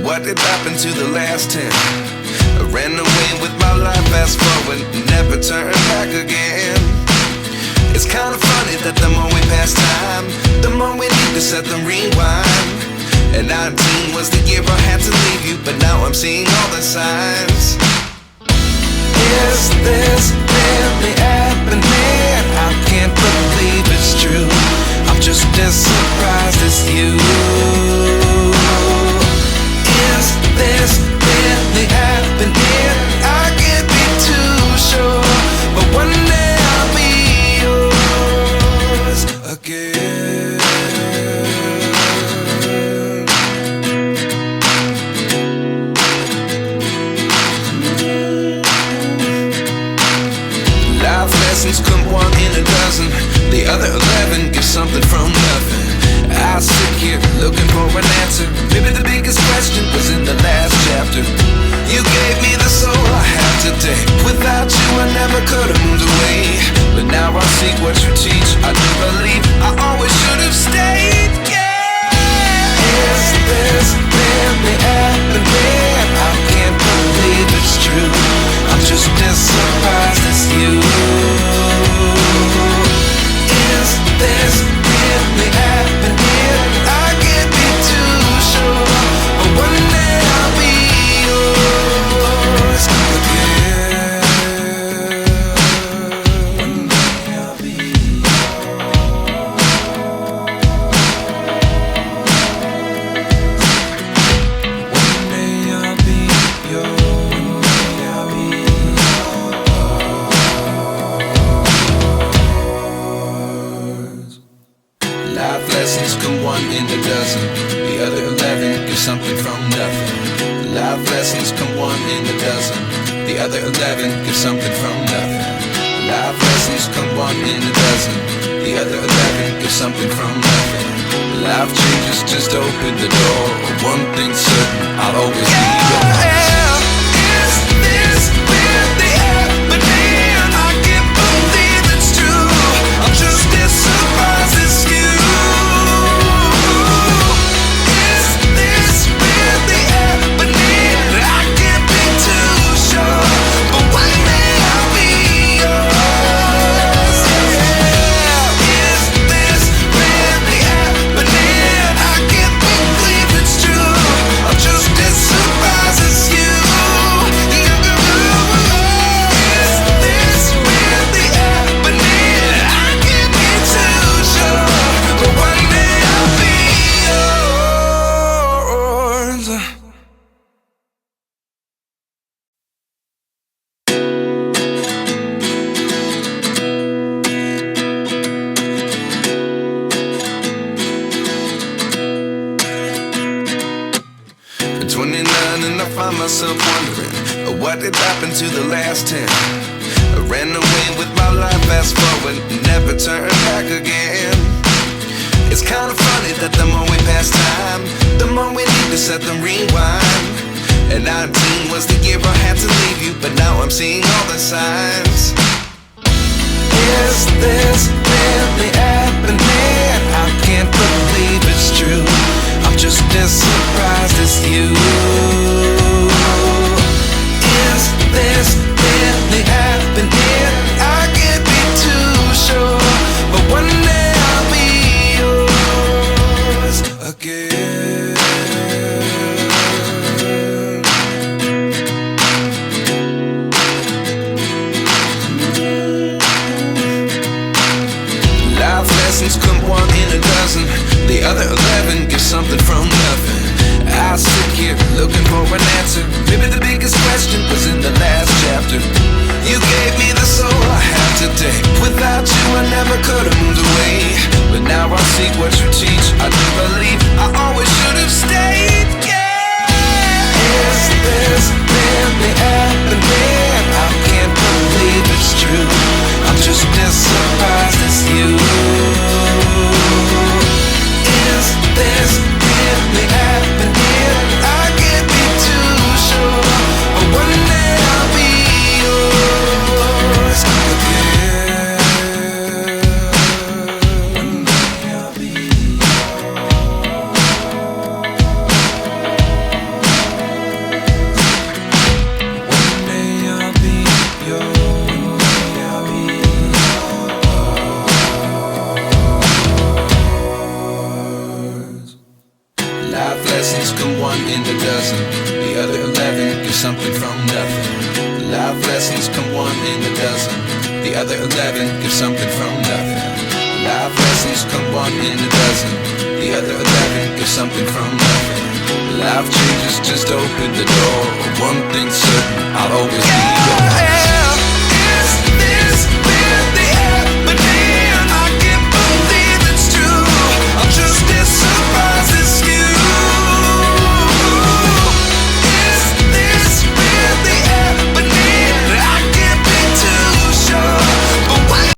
What did happen to the last 10? I ran away with my life, fast forward, never turn back again. It's kind of funny that the more we pass time, the more we need to set them rewind. And 19 was the year I had to leave you, but now I'm seeing all the signs. Is this really happening? I can't believe it's true. I'm just as surprised as you. Is this really happening? I can't be too sure, but one day I'll be yours again. Life lessons come one in a dozen. The other 11 give something from nothing. I sit here looking for an answer. Maybe the biggest question was in the last chapter. You gave me the soul I have today. Without you I never could have moved away. But now I see what you teach. I do believe I always should have stayed. Yeah. Is this really happening? I can't believe it's true. I'm just as surprised as you. Is this really happening? I can't be too sure, but one day I'll be yours again. One day I'll be yours. One day I'll be yours. One day I'll be yours. Life lessons come one in a dozen. The other 11 give something from nothing. Life lessons come one in a dozen. The other 11 give something from nothing. Life lessons come one in a dozen. The other 11 give something from nothing. Life changes, just open the door. One thing's certain, I'll always be yours. Is this really happening? I can't believe it's true. I'm just as surprised as you. Myself wondering what did happen to the last 10. I ran away with my life, fast forward, never turn back again. It's kind of funny that the more we pass time, the more we need to set them rewind. And 19 was the year I had to leave you, but now I'm seeing all the signs. Is this really happening? I can't believe it's true. I'm just as surprised as you. Is this really happening? I can't be too sure, but one day I'll be yours again. Life lessons come one in a dozen. The other 11 give something from nothing. I sit here a dozen. The other 11 give something from nothing. Life lessons come one in a dozen. The other 11 give something from nothing. Life lessons come one in a dozen. The other 11 give something from nothing. Life changes just open the door. One thing's certain, I'll always be yours.